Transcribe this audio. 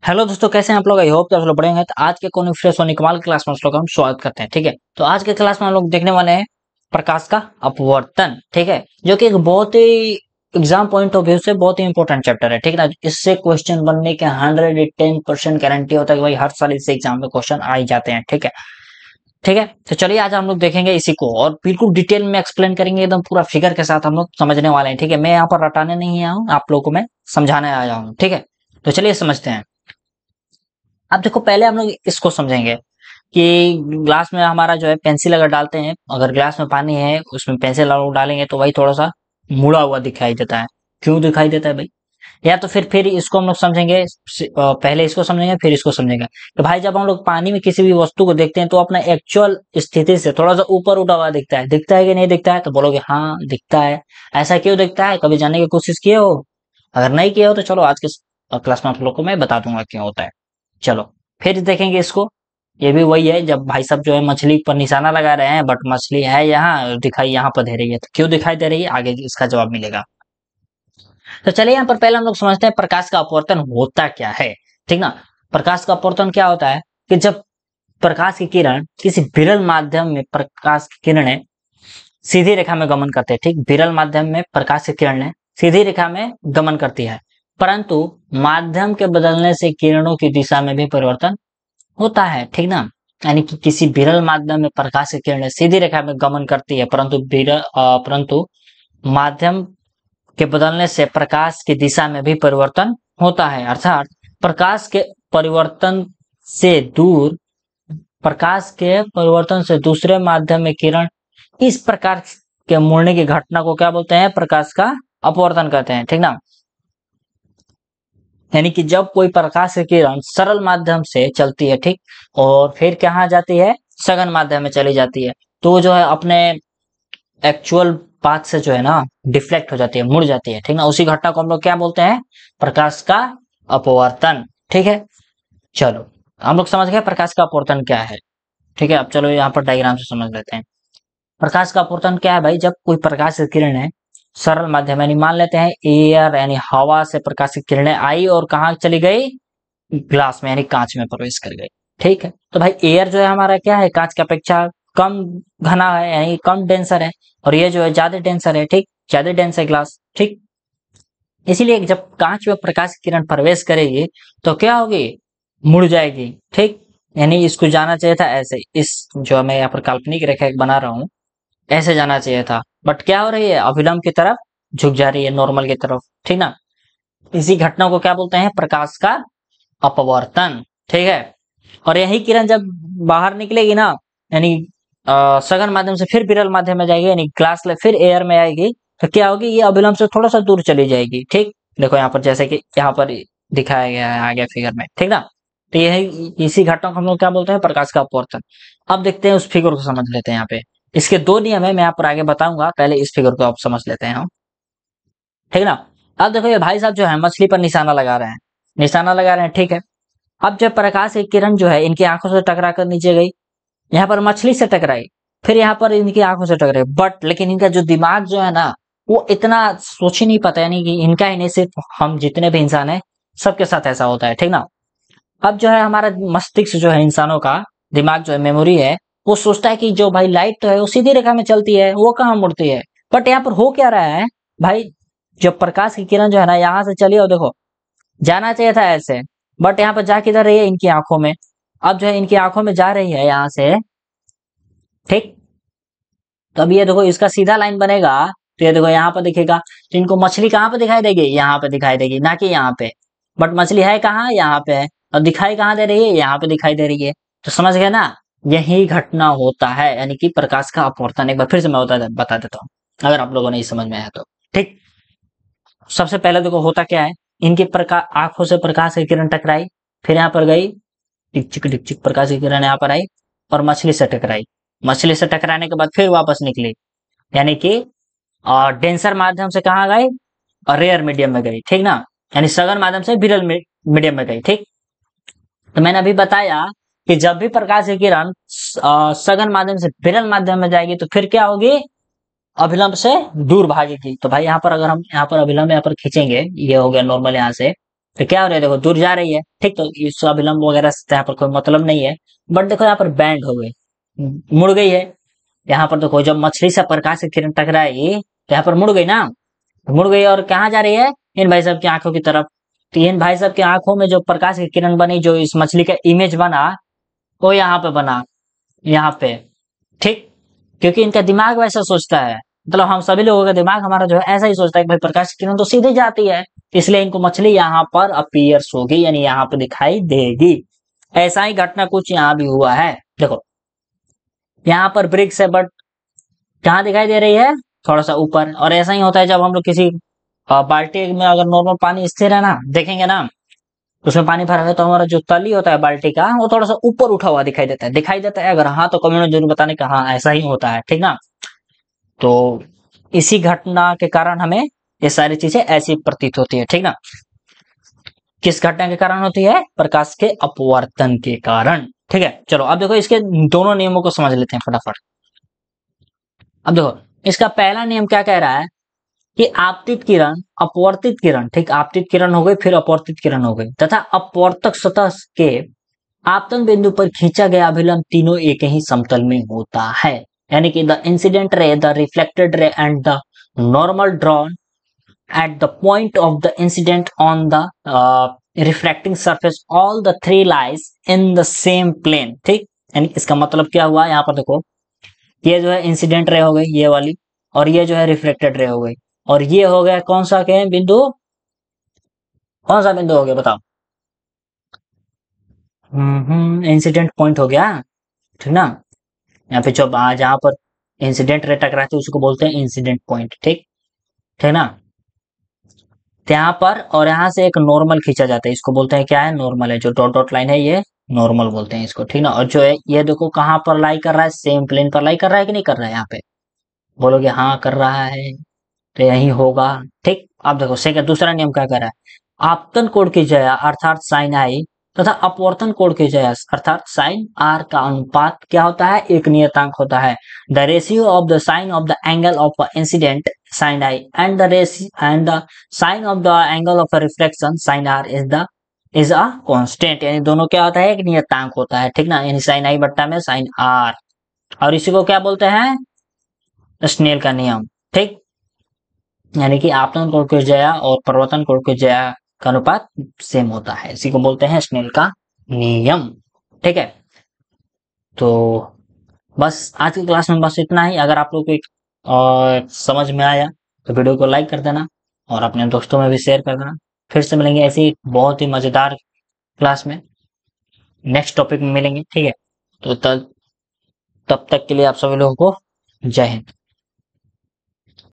Hello दोस्तों, कैसे हैं आप लोग। आई होप कि आप लोग बढ़िया हैं। तो आज के कौन फ्रेश होने कमाल की क्लास में आप लोग का हम स्वागत करते हैं। ठीक है, तो आज के क्लास में हम लोग देखने वाले हैं प्रकाश का अपवर्तन। ठीक है, जो कि एक बहुत ही एग्जाम पॉइंट ऑफ व्यू से बहुत ही इंपॉर्टेंट चैप्टर है। ठीक है ना, इससे क्वेश्चन बनने के 110% गारंटी होता है कि भाई हर साल इससे एग्जाम में क्वेश्चन आ ही जाते हैं। ठीक है, ठीक है। तो चलिए आज हम लोग देखेंगे इसी को और बिल्कुल डिटेल में एक्सप्लेन करेंगे, एकदम पूरा फिगर के साथ हम लोग समझने वाले हैं। ठीक है, मैं यहाँ पर रटाने नहीं आया हूँ, आप लोगों को मैं समझाने आया हूँ। ठीक है, तो चलिए समझते हैं। अब देखो, पहले हम लोग इसको समझेंगे कि ग्लास में हमारा जो है पेंसिल अगर डालते हैं, अगर ग्लास में पानी है उसमें पेंसिल डालेंगे तो वही थोड़ा सा मुड़ा हुआ दिखाई देता है। क्यों दिखाई देता है भाई? या तो फिर इसको हम लोग समझेंगे, पहले इसको समझेंगे फिर इसको समझेंगे कि भाई जब हम लोग पानी में किसी भी वस्तु को देखते हैं तो अपना एक्चुअल स्थिति से थोड़ा सा ऊपर उठा हुआ दिखता है कि नहीं दिखता है? तो बोलोगे हाँ दिखता है। ऐसा क्यों दिखता है? कभी जानने की कोशिश किए हो? अगर नहीं किए हो तो चलो आज के क्लास में आप लोग को मैं बता दूंगा क्यों होता है। चलो फिर देखेंगे इसको। ये भी वही है, जब भाई साहब जो है मछली पर निशाना लगा रहे हैं, बट मछली है यहाँ, दिखाई यहाँ पर दे रही है। तो क्यों दिखाई दे रही है, आगे इसका जवाब मिलेगा। तो चलिए यहाँ पर पहले हम लोग समझते हैं प्रकाश का अपवर्तन होता क्या है। ठीक ना, प्रकाश का अपवर्तन क्या होता है कि जब प्रकाश की किरण किसी विरल माध्यम में, प्रकाश की किरणें सीधी रेखा में गमन करते हैं। ठीक, विरल माध्यम में प्रकाश की किरणें सीधी रेखा में गमन करती है, परंतु माध्यम के बदलने से किरणों की दिशा में भी परिवर्तन होता है। ठीक ना, यानी कि किसी विरल माध्यम में प्रकाश की किरणें सीधी रेखा में गमन करती है, परंतु माध्यम के बदलने से प्रकाश की दिशा में भी परिवर्तन होता है। अर्थात प्रकाश के परिवर्तन से दूर प्रकाश के परिवर्तन से दूसरे माध्यम में किरण इस प्रकार के मुड़ने की घटना को क्या बोलते हैं? प्रकाश का अपवर्तन कहते हैं। ठीक ना, यानी कि जब कोई प्रकाश की किरण सरल माध्यम से चलती है, ठीक, और फिर कहाँ जाती है? सघन माध्यम में चली जाती है, तो जो है अपने एक्चुअल पाथ से जो है ना डिफ्लेक्ट हो जाती है, मुड़ जाती है। ठीक ना, उसी घटना को हम लोग क्या बोलते हैं? प्रकाश का अपवर्तन। ठीक है, चलो हम लोग समझ गए प्रकाश का अपवर्तन क्या है। ठीक है, अब चलो यहाँ पर डायग्राम से समझ लेते हैं। प्रकाश का अपवर्तन क्या है भाई? जब कोई प्रकाश की किरण है सरल माध्यम, यानी मान लेते हैं एयर यानी हवा से प्रकाश की किरणें आई और कहाँ चली गई? ग्लास में यानी कांच में प्रवेश कर गई। ठीक है, तो भाई एयर जो है हमारा क्या है? कांच की अपेक्षा कम घना है, यानी कम डेंसर है, और ये जो है ज्यादा डेंसर है। ठीक, ज्यादा डेंस है ग्लास। ठीक, इसीलिए जब कांच में प्रकाश की किरण प्रवेश करेगी तो क्या होगी? मुड़ जाएगी। ठीक, यानी इसको जाना चाहिए था ऐसे, इस जो मैं यहाँ पर काल्पनिक रेखा एक बना रहा हूँ, ऐसे जाना चाहिए था, बट क्या हो रही है? अभिलंब की तरफ झुक जा रही है, नॉर्मल की तरफ। ठीक ना, इसी घटना को क्या बोलते हैं? प्रकाश का अपवर्तन। ठीक है, और यही किरण जब बाहर निकलेगी ना, यानी सघन माध्यम से फिर विरल माध्यम में जाएगी, यानी ग्लास ले फिर एयर में आएगी, तो क्या होगी? ये अभिलंब से थोड़ा सा दूर चली जाएगी। ठीक, देखो यहाँ पर जैसे कि यहाँ पर दिखाया गया है आगे फिगर में। ठीक ना, तो यही इसी घटना को हम लोग क्या बोलते हैं? प्रकाश का अपवर्तन। अब देखते हैं उस फिगर को, समझ लेते हैं। यहाँ पे इसके दो नियम है, मैं यहाँ पर आगे बताऊंगा, पहले इस फिगर को आप समझ लेते हैं हम। ठीक ना, अब देखो ये भाई साहब जो है मछली पर निशाना लगा रहे हैं, निशाना लगा रहे हैं। ठीक है, अब जब प्रकाश की किरण जो है इनकी आंखों से टकरा कर नीचे गई, यहाँ पर मछली से टकराई, फिर यहाँ पर इनकी आंखों से टकराई, बट लेकिन इनका जो दिमाग जो है ना वो इतना सोच ही नहीं पाता, यानी कि इनका ही नहीं, सिर्फ हम जितने भी इंसान है सबके साथ ऐसा होता है। ठीक ना, अब जो है हमारा मस्तिष्क जो है, इंसानों का दिमाग जो है, मेमोरी है, वो सोचता है कि जो भाई लाइट तो है वो सीधी रेखा में चलती है, वो कहाँ मुड़ती है। बट यहाँ पर हो क्या रहा है भाई? जब प्रकाश की किरण जो है ना यहाँ से चली, और देखो जाना चाहिए था ऐसे, बट यहाँ पर जा किधर रही है? इनकी आंखों में। अब जो है इनकी आंखों में जा रही है यहाँ से। ठीक, तो अब ये देखो इसका सीधा लाइन बनेगा, तो ये देखो यहाँ पर दिखेगा, तो इनको मछली कहाँ पे दिखाई देगी? यहाँ पे दिखाई देगी, ना कि यहाँ पे। बट मछली है कहाँ? यहाँ पे है, और दिखाई कहाँ दे रही है? यहाँ पे दिखाई दे रही है। तो समझ गए ना, यही घटना होता है, यानी कि प्रकाश का अपवर्तन। एक बार फिर से मैं बता देता हूँ, अगर आप लोगों ने नहीं समझ में आया तो। ठीक, सबसे पहले देखो होता क्या है, इनके प्रकाश आंखों से प्रकाश की किरण टकराई, फिर यहाँ पर गई, टिक चिक प्रकाश की किरण यहाँ पर आई और मछली से टकराई। मछली से टकराने के बाद फिर वापस निकली, यानी कि डेंसर माध्यम से कहाँ गई? और रेयर मीडियम में गई। ठीक ना, यानी सघन माध्यम से विरल मीडियम में गई। ठीक, तो मैंने अभी बताया कि जब भी प्रकाश की किरण सघन माध्यम से विरल माध्यम में जाएगी तो फिर क्या होगी? अभिलंब से दूर भागेगी। तो भाई यहाँ पर अगर हम यहाँ पर अभिलंब यहाँ पर खींचेंगे, ये हो गया नॉर्मल यहाँ से, तो क्या हो रहा है, देखो दूर जा रही है, ठीक, तो इस अभिलंब वगैरह से यहाँ पर कोई मतलब नहीं है। बट देखो यहाँ पर बैंड हो गई, मुड़ गई है। यहाँ पर देखो जब मछली से प्रकाश की किरण टकराई तो यहाँ पर मुड़ गई ना, मुड़ गई और कहाँ जा रही है, इन भाई साहब की आंखों की तरफ। तो इन भाई साहब की आंखों में जो प्रकाश की किरण बनी, जो इस मछली का इमेज बना, वो यहाँ पे बना, यहाँ पे, ठीक। क्योंकि इनका दिमाग वैसा सोचता है, मतलब हम सभी लोगों का दिमाग हमारा जो है ऐसा ही सोचता है कि भाई प्रकाश की किरण तो सीधे जाती है, इसलिए इनको मछली यहाँ पर अपीयर्स होगी, यानी यहाँ पे दिखाई देगी। ऐसा ही घटना कुछ यहाँ भी हुआ है। देखो यहाँ पर ब्रिक्स है, बट कहाँ दिखाई दे रही है, थोड़ा सा ऊपर। और ऐसा ही होता है जब हम लोग किसी बाल्टी में अगर नॉर्मल पानी स्थिर है ना, देखेंगे ना, उसमें पानी भरा है तो हमारा जो तली होता है बाल्टी का, वो थोड़ा सा ऊपर उठा हुआ दिखाई देता है। अगर हाँ तो कमेंट में जरूर बताने का, हाँ ऐसा ही होता है, ठीक ना। तो इसी घटना के कारण हमें ये सारी चीजें ऐसी प्रतीत होती है, ठीक ना। किस घटना के कारण होती है, प्रकाश के अपवर्तन के कारण, ठीक है। चलो अब देखो इसके दोनों नियमों को समझ लेते हैं फटाफट। अब देखो इसका पहला नियम क्या कह रहा है कि आपतित किरण अपवर्तित किरण, ठीक, आपतित किरण हो गई, फिर अपवर्तित किरण हो गई, तथा अपवर्तक सतह के आपतन बिंदु पर खींचा गया अभिलंब तीनों एक ही समतल में होता है। यानी कि the incident ray, the reflected ray and the normal drawn at the point of the incident on the refracting surface, all the three lies in the same plane, ठीक। यानी इसका मतलब क्या हुआ, यहाँ पर देखो ये जो है इंसिडेंट रे हो गई ये वाली, और ये जो है रिफ्लेक्टेड रे हो गई, और ये हो गया कौन सा के बिंदु, कौन सा बिंदु हो गया बताओ, इंसिडेंट पॉइंट हो गया, ठीक ना। यहाँ पे जब जहाँ पर इंसिडेंट रे टकराती है उसको बोलते हैं इंसिडेंट पॉइंट, ठीक, ठीक ना। यहाँ पर और यहाँ से एक नॉर्मल खींचा जाता है, इसको बोलते हैं क्या है, नॉर्मल है। जो डॉट डॉट लाइन है ये नॉर्मल बोलते हैं इसको, ठीक ना। और जो है ये देखो कहाँ पर लाई कर रहा है, सेम प्लेन पर लाई कर रहा है कि नहीं कर रहा है, यहाँ पे बोलोगे हाँ कर रहा है, तो यही होगा, ठीक। अब देखो सेकंड दूसरा नियम क्या कर रहा है, आपतन कोण की जया अर्थात साइन आई तथा अपवर्तन कोण की जया अर्थात साइन आर का अनुपात क्या होता है, एक नियतांक होता है। The ratio of the sine of the angle of incident sine i and the ratio and the sine of the angle of reflection sine r is a constant. यानी दोनों क्या होता है, एक नियतांक होता है, ठीक ना। यानी साइन आई बट्टा में साइन आर, और इसी को क्या बोलते हैं, स्नेल का नियम, ठीक। यानी कि आपतन कोण की जया और प्रवर्तन कोण की जया का अनुपात सेम होता है, इसी को बोलते हैं स्नेल का नियम, ठीक है। तो बस आज की क्लास में बस इतना ही। अगर आप लोग को समझ में आया तो वीडियो को लाइक कर देना और अपने दोस्तों में भी शेयर कर देना। फिर से मिलेंगे ऐसी बहुत ही मजेदार क्लास में, नेक्स्ट टॉपिक में मिलेंगे, ठीक है। तो तब तक के लिए आप सभी लोगों को जय हिंद।